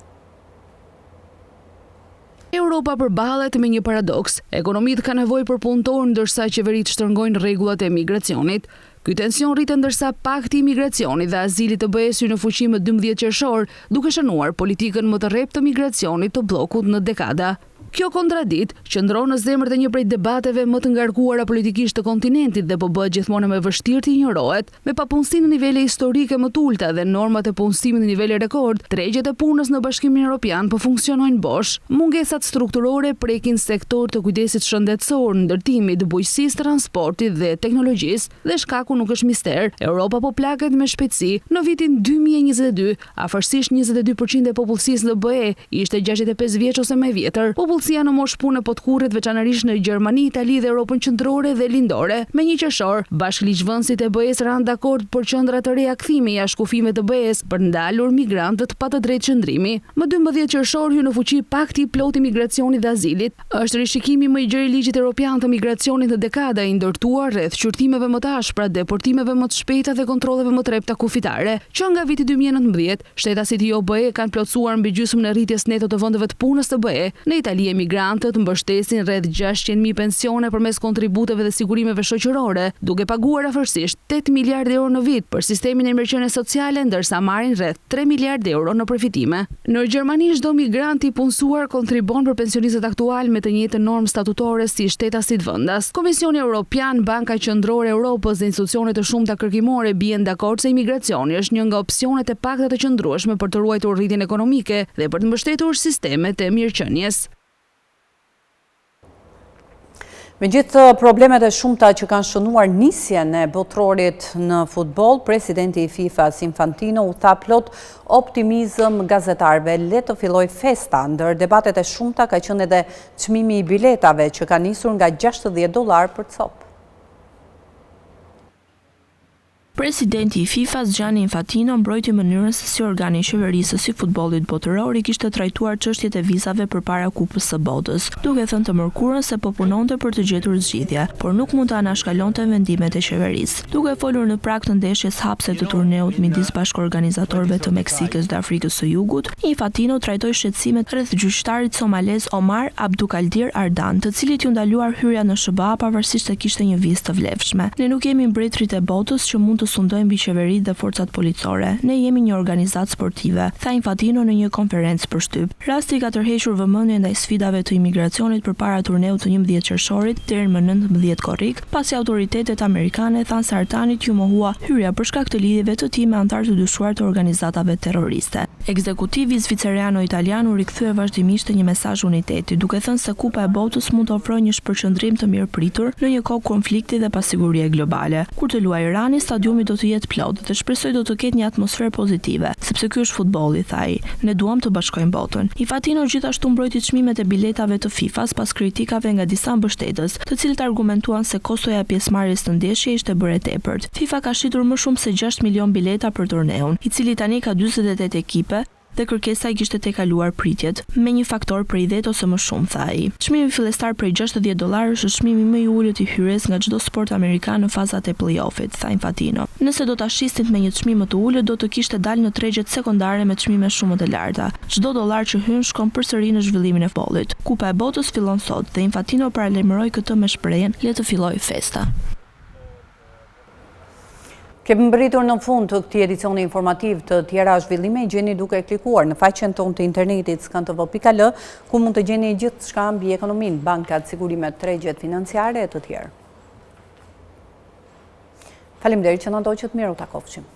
Europa përballet me një paradoks. Ekonomitë ka nevojë për punëtor ndërsa qeveritë shtrëngojnë rregullat e migracionit. Ky tension rritet ndërsa Pakti i Migracionit dhe Azilit të BE-s hyn në fuqi më 12 qershor, duke shënuar politikën më të rreptë të migracionit të bllokut në dekada. Kjo kontradikt qëndron në zemër të një prej debateve më të ngarkuara politikisht të kontinentit dhe po bëhet gjithmonë më vështirë të injorohet. Me papunësinë në nivele historike më të ulta dhe normat e punësimit në nivele rekord, tregjet e punës në Bashkimin Evropian po funksionojnë bosh. Mungesat strukturore prekin sektor të kujdesit shëndetësor, ndërtimit, bujqësisë, transportit dhe teknologjisë, dhe shkaku nuk është mister. Europa po plaket me shpejtësi. Në vitin 2022, afërsisht 22% e popullsisë në BE ishte 65 vjeç ose më vjetër. Popullsia në moshë pune po të kurrit veçanërisht në Gjermani, Itali dhe Europën qendrore dhe lindore. Me 1 qershor, bashkëligjvënësit e BE-s ranë dakord për qendra të reja kthimi jashtë kufimeve të BE-s për ndalur migrantët pa të drejtë qëndrimi. Më 12 qershor hyn në fuqi Pakti i plotë i migracionit dhe azilit. Është rishikimi më i gjerë i ligjit evropian të migracionit në dekada, i ndërtuar rreth qyrtimeve më të ashpra, deportimeve më të shpejta dhe kontrolleve më të rrepta kufitare. Që nga viti 2019, shtetasit jo BE kanë plotësuar mbi gjysmën e rritjes neto të vendeve të punës të BE. Në Itali emigrantët mbështesin rreth 600.000 pensione përmes kontributeve dhe sigurimeve shoqërore, duke paguar afërsisht 8 miliardë euro në vit për sistemin e mirëqenies sociale, ndërsa marrin rreth 3 miliardë euro në përfitime. Në Gjermani çdo migrant i punësuar kontribon për pensionistët aktual me të njëjtën normë statutore si shtetasit vendas. Komisioni Evropian, Banka Qendrore e Europës dhe institucione të shumta kërkimore bien dakord se imigracioni është një nga opsionet e pakta të qëndrueshme për të ruajtur rritjen ekonomike dhe për të mbështetur sistemet e mirëqenies. Me gjithë problemet e shumta që kanë shënuar nisjen e botrorit në futboll, presidenti i FIFA-s Infantino u tha plot optimizëm gazetarëve. Le të filloj festa. Ndër debatet e shumta ka qenë edhe çmimi i biletave që ka nisur nga $60 për copë. Presidenti i FIFA-s Gianni Infantino mbrojti mënyrën se si organi i qeverisës i futbollit botëror i kishte trajtuar çështjet e vizave përpara Kupës së Botës, duke thënë të mërkurën se po punonte për të gjetur zgjidhje, por nuk mund të anashkalonte vendimet e qeverisë. Duke folur në prag të ndeshjes hapëse të turneut midis bashkëorganizatorëve të Meksikës dhe Afrikës së Jugut, Infantino trajtoi shqetësimet rreth gjyqtarit somalez Omar Abdukaldir Ardan, të cilit ju ndaluar hyrja në SBA pavarësisht se kishte një vizë të vlefshme. Ne nuk jemi mbretërit e botës që mund të sundojmë mbi qeveritë dhe forcat policore. Ne jemi një organizatë sportive, tha Infantino në një konferencë për shtyp. Rasti ka tërhequr vëmendjen ndaj sfidave të imigracionit përpara turneut të 11 qershorit deri më 19 korrik, pasi autoritetet amerikane thanë se Artanit ju mohua hyrja për shkak të lidhjeve të tij me anëtar të dyshuar të organizatave terroriste. Ekzekutivi zvicerjano-italian u rikthye vazhdimisht te një mesazh uniteti, duke thënë se Kupa e Botës mund të ofrojë një shpërqendrim të mirëpritur në një kohë konflikti dhe pasigurie globale. Kur të luajë Irani, stadiumi stadiumi do të jetë plot dhe shpresoj do të ketë një atmosferë pozitive, sepse ky është futbolli, tha ai. Ne duam të bashkojmë botën. Infantino gjithashtu mbrojti çmimet e biletave të FIFA-s pas kritikave nga disa mbështetës, të cilët argumentuan se kostoja e pjesëmarrjes të ndeshje ishte bërë e tepërt. FIFA ka shitur më shumë se 6 milion bileta për turneun, i cili tani ka 48 ekipe dhe kërkesa i kishte tejkaluar pritjet, me një faktor prej 10 ose më shumë, tha ai. Çmimi fillestar prej $60 është çmimi më i ulët i hyrjes nga çdo sport amerikan në fazat e play-offit, tha Infantino. Nëse do ta shisnin me një çmim më të ulët, do të kishte dalë në tregjet sekondare me çmime shumë më të larta. Çdo dollar që hyn shkon përsëri në zhvillimin e futbollit. Kupa e botës fillon sot dhe Infantino paralajmëroi këtë me shprehjen "Le të fillojë festa". Kemi mbërritur në fund të këtij edicioni informativ. Të tjera zhvillime i gjeni duke klikuar në faqen tonë të internetit skantv.al, ku mund të gjeni gjithçka mbi ekonominë, bankat, sigurimet, tregjet financiare e të tjerë. Faleminderit që na ndoqët, mirë u takofshim.